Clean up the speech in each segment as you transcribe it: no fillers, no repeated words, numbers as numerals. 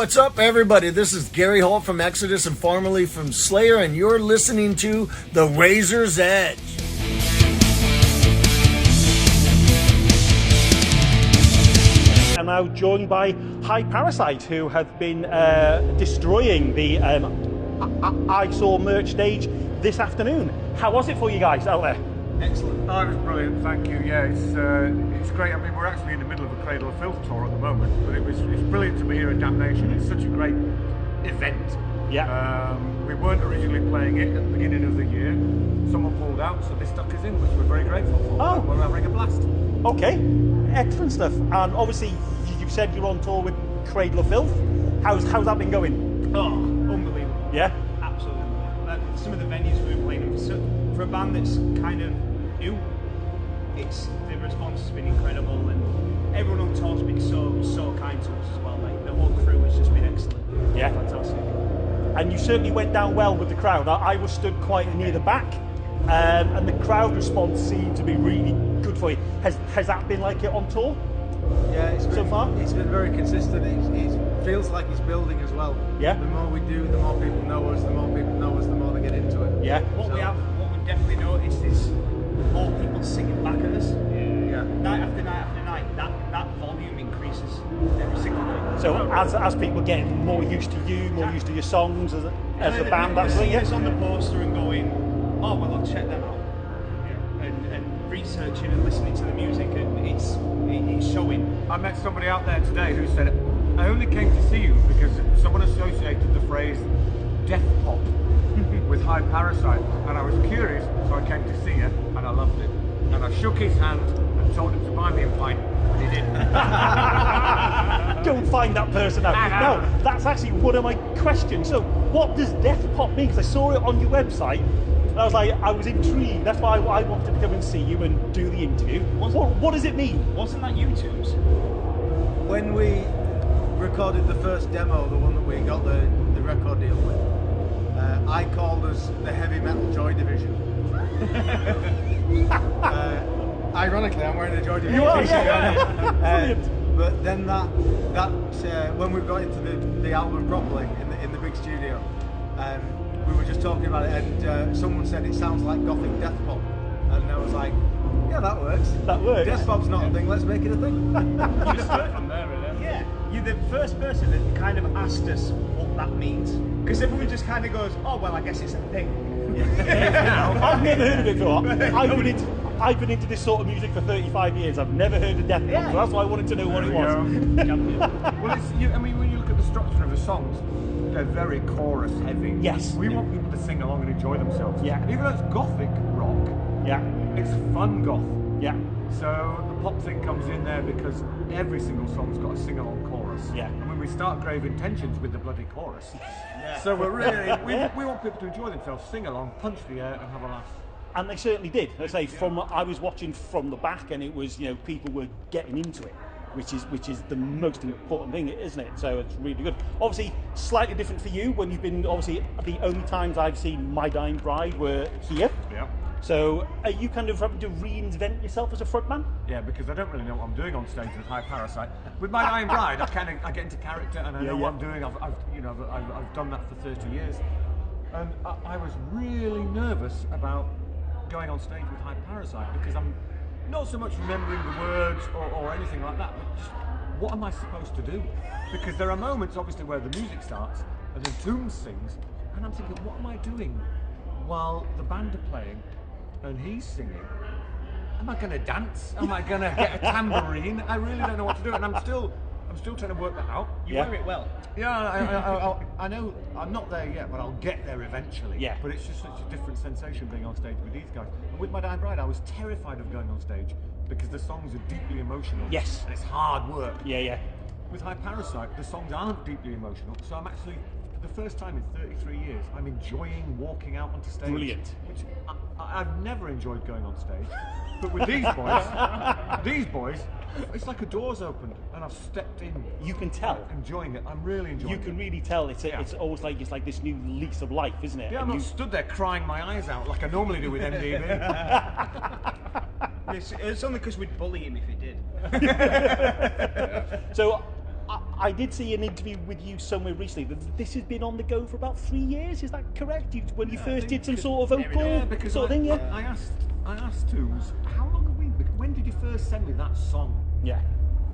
What's up, everybody? This is Gary Holt from Exodus and formerly from Slayer, and you're listening to The Razor's Edge. I'm now joined by Parasite, who have been destroying the I Saw merch stage this afternoon. How was it for you guys out there? Excellent. Oh, it was brilliant, thank you. Yeah, it's great. I mean, we're actually in the middle of a Cradle of Filth tour at the moment, but it's brilliant to be here at Damnation. It's such a great event. Yeah. We weren't originally playing it at the beginning of the year. Someone pulled out, so they stuck us in, which we're very grateful for. Oh. We're having a blast. Okay, excellent stuff. And obviously, you said you're on tour with Cradle of Filth. How's that been going? Oh, unbelievable. Yeah? Absolutely. Some of the venues we've been playing in, for a band that's kind of new, the response has been incredible, and everyone on tour's been so kind to us as well. Like, the whole crew has just been excellent. Yeah. Fantastic. And you certainly went down well with the crowd. I was stood quite near the back, and the crowd response seemed to be really good for you. Has that been like it on tour? Yeah, it's been, so far? It's been very consistent. It feels like it's building as well. Yeah. The more we do, the more people know us. The more people know us, the more they get into it. Yeah. What we've definitely noticed is more people singing back at us. Yeah. Night after night after night, that volume increases every single night. So as people get more used to you, more used to your songs as a band, that's seeing it. us on the poster and going, oh well, I'll check them out, and researching and listening to the music, and it's showing. I met somebody out there today who said, I only came to see you because someone associated the phrase death pop with High Parasite, and I was curious, so I came to see you, and I loved it. And I shook his hand and told him to buy me a pint, and he didn't. Don't find that person out. No, that's actually one of my questions. So, what does death pop mean? Because I saw it on your website, and I was intrigued. That's why I wanted to come and see you and do the interview. What does it mean? Wasn't that YouTube's? When we recorded the first demo, the one that we got the record deal with, I called us the Heavy Metal Joy Division. Ironically, I'm wearing a Joy Division t-shirt. Yeah. But then that when we got into the album properly in the big studio, we were just talking about it, and someone said it sounds like gothic death pop, and I was like, yeah, that works. That works. Death pop's not a thing. Let's make it a thing. You start from there, really. Yeah, you're the first person that kind of asked us what that means, because everyone just kind of goes, oh well, I guess it's a thing. I've never heard of it before. I've been into this sort of music for 35 years. I've never heard of death pop, so that's why I wanted to know what it was. Well, I mean, when you look at the structure of the songs, they're very chorus heavy. Yes. We want people to sing along and enjoy themselves. Yeah. Even though it's gothic rock, Yeah. it's fun goth. Yeah. So the pop thing comes in there because every single song's got a sing-along chorus. Yeah. And when we start Grave Intentions with the bloody chorus. So we're really, we want people to enjoy themselves, sing along, punch the air and have a laugh. And they certainly did. I say I was watching from the back, and it was people were getting into it, which is the most important thing, isn't it? So it's really good. Obviously, slightly different for you when you've been obviously the only times I've seen My Dying Bride were here. Yeah. So are you kind of having to reinvent yourself as a frontman? Yeah, because I don't really know what I'm doing on stage with High Parasite. With My Dying Bride, I get into character and I know what I'm doing. I've done that for 30 years, and I was really nervous about going on stage with High Parasite because I'm not so much remembering the words or anything like that, but just what am I supposed to do? Because there are moments, obviously, where the music starts and then Toombs sings, and I'm thinking, what am I doing while the band are playing and he's singing? Am I going to dance? Am I going to get a tambourine? I really don't know what to do, and I'm still trying to work that out. You wear it well. Yeah, I know I'm not there yet, but I'll get there eventually. Yeah. But it's just such a different sensation being on stage with these guys. And with My Dying Bride, I was terrified of going on stage because the songs are deeply emotional. Yes. And it's hard work. Yeah. With High Parasite, the songs aren't deeply emotional, so I'm actually, for the first time in 33 years, I'm enjoying walking out onto stage. Brilliant. Which I've never enjoyed going on stage, but with these boys, it's like a door's opened and I've stepped in. You can tell. Enjoying it. I'm really enjoying it. You can really tell. It's almost like it's like this new lease of life, isn't it? Yeah, I'm not stood there crying my eyes out like I normally do with MDB. It's only because we'd bully him if he did. So I did see an interview with you somewhere recently. This has been on the go for about 3 years. Is that correct? When you first did some sort of vocal because sort of thing, yeah. I asked Tools, how long have we? When did you first send me that song? Yeah.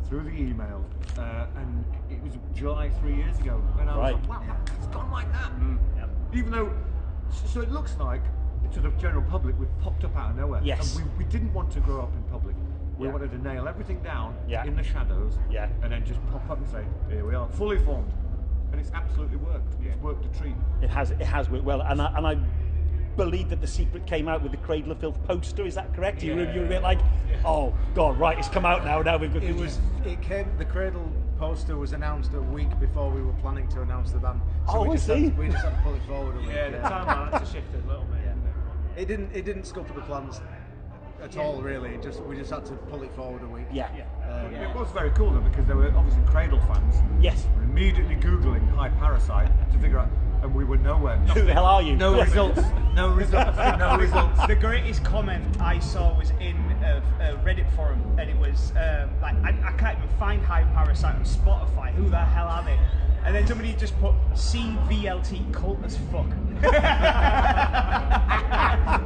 Through the email, and it was July 3 years ago, and I was like, wow, it's gone like that. Yep. Even though, so it looks like to the general public we've popped up out of nowhere. Yes. And we didn't want to grow up in public. We Yeah. wanted to nail everything down Yeah. in the shadows, Yeah. and then just pop up and say, here we are, fully formed. And it's absolutely worked. It's worked a treat. It has worked well, and I believe that The Secret came out with the Cradle of Filth poster. Is that correct? You were a bit like, oh god, right, it's come out now. Now we've got. The Cradle poster was announced a week before we were planning to announce the band. Oh, we just I see. we just had to pull it forward a week. Yeah, the timeline had to shift a little bit. It didn't scupper the plans at all, really. We just had to pull it forward a week. Yeah. It was very cool though, because there were obviously Cradle fans. Yes. Were immediately googling High Parasite to figure out, and we were nowhere. Who the hell are you? No results. No results. No results. The greatest comment I saw was in a Reddit forum, and it was like, I can't even find High Parasite on Spotify. Who the hell are they? And then somebody just put CVLT cult as fuck.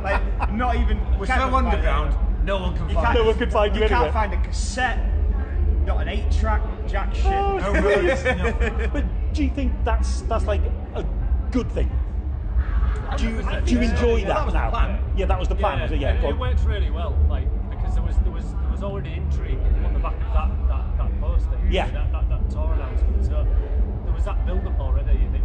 Like, not even. We're so underground. No one can find. No one can find you You anywhere. can't find a cassette, not an 8-track, jack shit. Oh, No roads. No. But do you think that's like a good thing? Do you enjoy that was the now? plan. Yeah, that was the plan. Was it? Yeah. go It on. works really well, like because there was already intrigue on the back of that poster. Yeah. That tour announcement. So there was that build up already, and it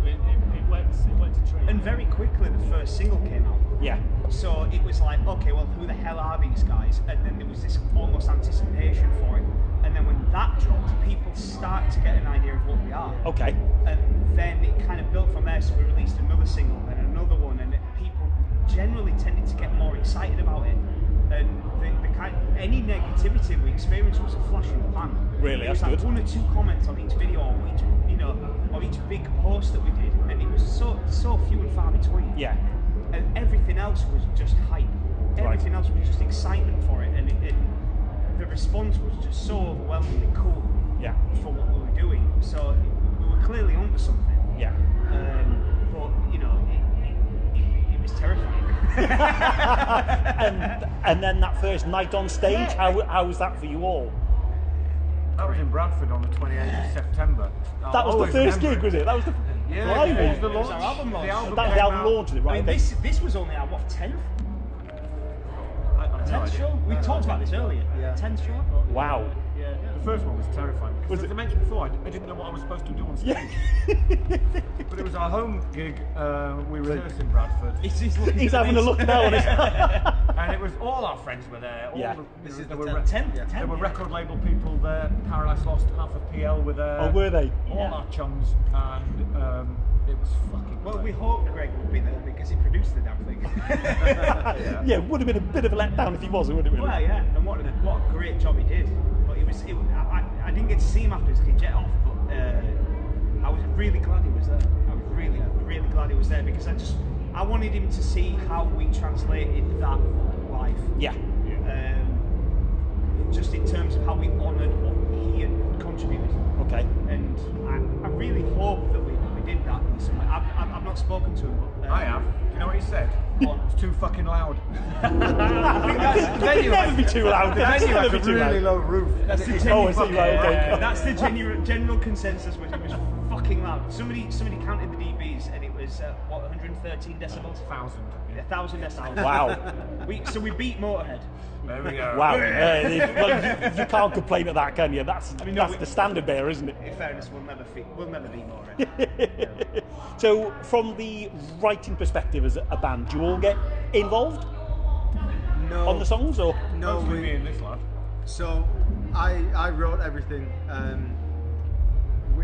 went to treat. And very quickly, the first single came out. Yeah. So it was like, okay, well, who the hell are these guys? And then there was this almost anticipation for it. And then when that dropped, people start to get an idea of what we are. Okay. And then it kind of built from there. So we released another single, then another one, and people generally tended to get more excited about it. And any negativity we experienced was a flash in the pan. Really, it was that's like good. 1 or 2 comments on each video, or each, or each big post that we did, and it was so few and far between. Yeah. And everything else was just hype. Everything else was just excitement for it, and the response was just so overwhelmingly cool. Yeah. For what we were doing, so we were clearly onto something. Yeah. But it was terrifying. and then that first night on stage, how was that for you all? That was in Bradford on the 28th of September. That was the first gig, was it? That was the Yeah, Blimey. it was the It was launch. our album launch. The album That was came the album out- launch, is it? I Right. mean, okay. this was only our 10th I've no idea. show. We talked about this earlier. Yeah. 10th show. Wow. The first one was terrifying because, Was as it? I mentioned before, I didn't know what I was supposed to do on stage. Yeah. But it was our home gig. We rehearsed in Bradford, He's having a look now on his. and it was all our friends were there. All Yeah. This is there the were 10th. there were record label people there. Paradise Lost, half of PL were there. Oh, were they? All our chums, and it was fucking. Well, great. we hoped Greg would be there because he produced the damn thing. Yeah, it would have been a bit of a letdown if he wasn't, wouldn't it? Really? Well, yeah, and what a great job he did. But I didn't get to see him afterwards because he jet off, but I was really glad he was there. I was really glad he was there because I wanted him to see how we translated that live. Yeah. Just in terms of how we honoured what he had contributed. Okay. And I really hope that we did that in some way. I've not spoken to him, but I have. Do you know what he said? What? It's too fucking loud. It can never be too loud. The It can venue never has be a too really loud. low roof. That's the Oh, I see, right, okay. That's the general consensus. Was it was fucking loud. Somebody counted the dBs and it was 113 decibels. 1,000. 1,000 decibels. Wow. So we beat Motorhead. There we go. Wow. Well, you can't complain at that, can you? That's the standard bear, isn't it? In fairness, we'll never beat Motorhead. So, from the writing perspective as a band, do you all get involved No. on the songs, or? No, Mostly me and this lad. So I wrote everything.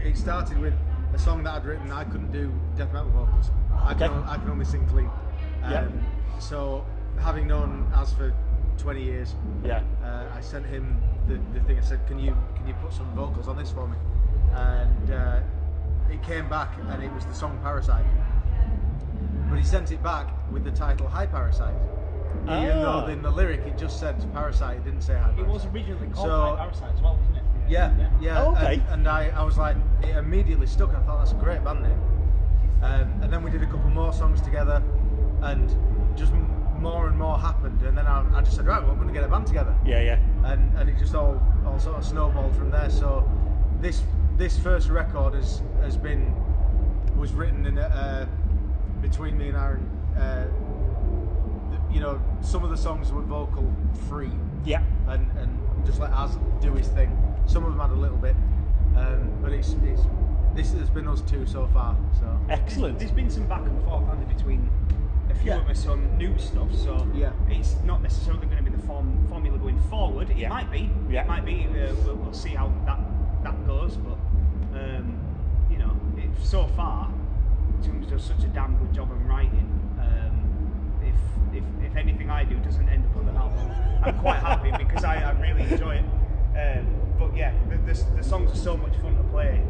It started with a song that I'd written. I couldn't do death metal vocals. I can only sing clean. Yeah. So having known Az for 20 years, Yeah. I sent him the thing. I said, "Can you put some vocals on this for me?" And it came back, and it was the song Parasite. But he sent it back with the title High Parasite. Even though in the lyric it just said Parasite, it didn't say High Parasite. It was originally called So- High Parasite as well, wasn't it? Yeah. Oh, okay. And I was like, it immediately stuck. I thought that's a great band name. And then we did a couple more songs together, and just more and more happened. And then I just said, right, well, we're going to get a band together. Yeah. And it just all sort of snowballed from there. So this first record was written in between me and Aaron. You know, some of the songs were vocal free. Yeah. And just let Az do his thing. Some of them had a little bit, but this has been us two so far. So Excellent. There's been some back and forth between a few of us on new stuff, so it's not necessarily going to be the formula going forward. It might be. Yeah. It might be. We'll see how that goes, but you know, so far, Toom's does such a damn good job of writing. If anything I do doesn't end up on the album, I'm quite happy because I really enjoy it. But yeah, the songs are so much fun to play.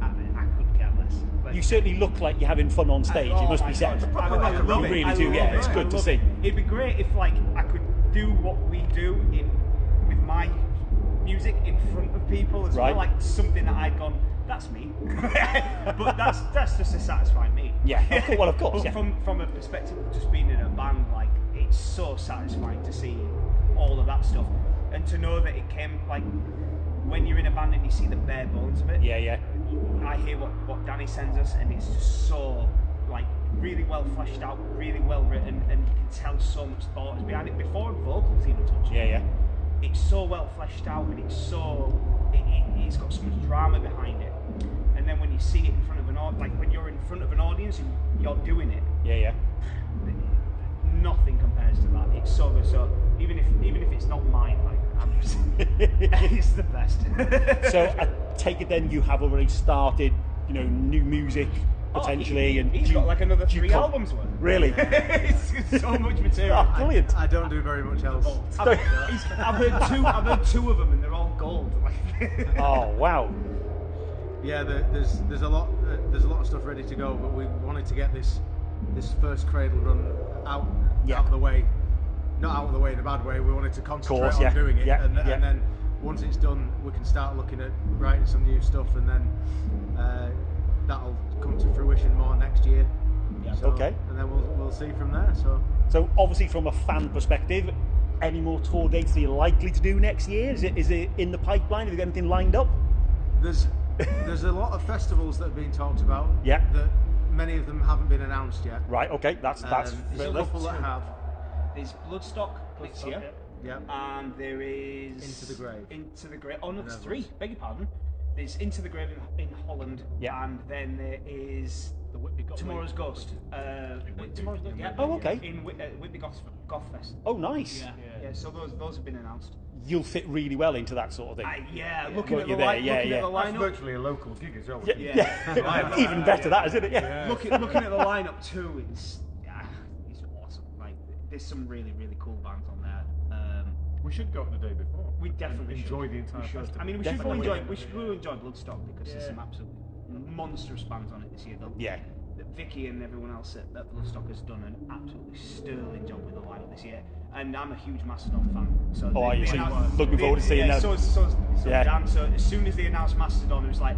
I couldn't care less. Like, You certainly look like you're having fun on stage. oh You must my be saying. God. I love You it. really I do. love Yeah, it. it's I good to love see. it. It'd be great if like I could do what we do with my music in front of people as Right. well, like something that I'd gone, that's me. But that's just to satisfy me. Yeah, well, of course, But yeah. from a perspective of just being in a band, like it's so satisfying to see all of that stuff and to know that it came like when you're in a band and you see the bare bones of it. Yeah. I hear what Danny sends us, and it's just so like really well fleshed out, really well written, and you can tell so much thought is behind it before vocals even touch it. Yeah. It's so well fleshed out, and it's got so much drama behind it. And then when you see it in front of an audience, like when you're in front of an audience and you're doing it, Yeah. nothing compares to that. It's so good. So even if it's not mine, like it's the best. So I take it then you have already started, new music potentially, and he's got like another do you 3 come- albums worth. Really? It's so much material. Oh, brilliant. I don't do very much else. I've heard two of them, and they're all gold. Oh wow. Yeah, there's a lot of stuff ready to go, but we wanted to get this first Cradle run out of the way. Not out of the way in a bad way. We wanted to concentrate on doing it, and then once it's done, we can start looking at writing some new stuff, and then that'll come to fruition more next year. Yeah. So, Okay. And then we'll see from there. So obviously, from a fan perspective, any more tour dates are you likely to do next year? Is it in the pipeline? Have you got anything lined up? There's a lot of festivals that are being talked about. Yeah. That many of them haven't been announced yet. Right. Okay. That's There's a couple that have. There's Bloodstock next year. Yeah. And there is Into the Grave. Into the Grave. Oh no, there's Netherlands. 3. Beg your pardon. There's Into the Grave in Holland. Yeah. And then there is The Whitby got Tomorrow's Ghost. Tomorrow's Ghost. Yeah. Oh, okay. In Whitby Goth Fest. Oh, nice. Yeah. So those have been announced. You'll fit really well into that sort of thing. Looking Well, at you're the there, line, yeah, looking yeah. at the That's lineup. virtually a local gig as well. Yeah. Even better, that isn't it? Yeah. Looking at the lineup too, it's awesome. Like there's some really really cool bands on there. We should go up the day before. We definitely and should. enjoy the entire We should. festival. I mean, we Definitely. should enjoy Bloodstock because there's some absolutely monstrous bands on it this year. Yeah. Vicky and everyone else at Bloodstock has done an absolutely sterling job with the lineup this year, and I'm a huge Mastodon fan. So Oh, are you? So you're announced- looking forward to seeing them. So Yeah. Dan. So as soon as they announced Mastodon, it was like,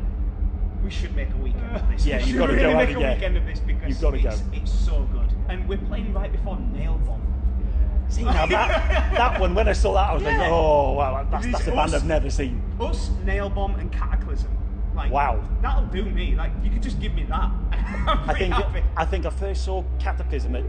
we should make a weekend of this. Yeah, We you've should got to really go, make haven't a you? weekend of this because You've got to go. it's so good, and we're playing right before Nail Bomb. See, now that one, when I saw that, I was like, oh, wow, that's a band I've never seen. Us, Nail Bomb, and Cataclysm. Like, Wow. That'll do me. Like, you could just give me that. I'm pretty happy. I think I first saw Cataclysm at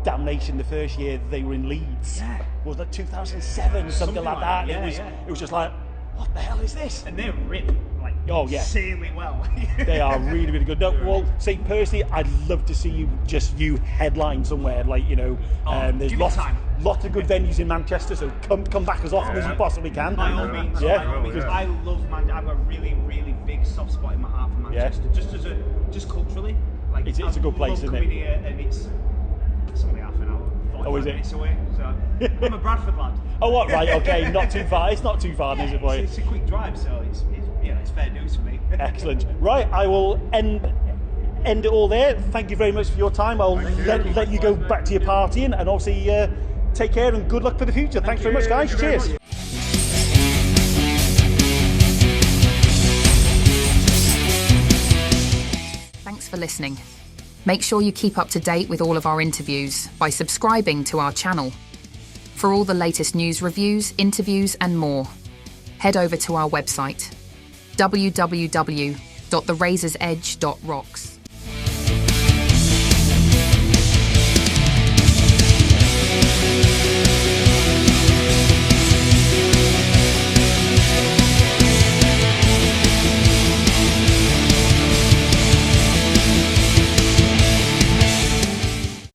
Damnation the first year they were in Leeds. Yeah. Was that 2007, something like that? Yeah, It was just like, what the hell is this? And they rip, like, Oh, yeah. insanely well. They are really, really good. No, well, say personally, I'd love to see you headline somewhere. Like, there's give me time. lots of good venues in Manchester, so come back as often as you possibly can. By all means, Yeah. by all means. Yeah. I love Manchester. I have a really, really big soft spot in my heart for Manchester. Just culturally, like It's a good place, I love isn't it? coming here, and it's only half an hour, 45 Oh, is it? minutes away. So I'm a Bradford lad. Oh, what? Right, okay, not too far. It's not too far, is it, boy? It's a quick drive, so it's fair dues for me. Excellent. Right, I will end it all there. Thank you very much for your time. I'll let you go back to your partying, and obviously Take care and good luck for the future. Thanks very much, guys. Cheers. Thanks for listening. Make sure you keep up to date with all of our interviews by subscribing to our channel. For all the latest news, reviews, interviews and more, head over to our website www.therazorsedge.rocks.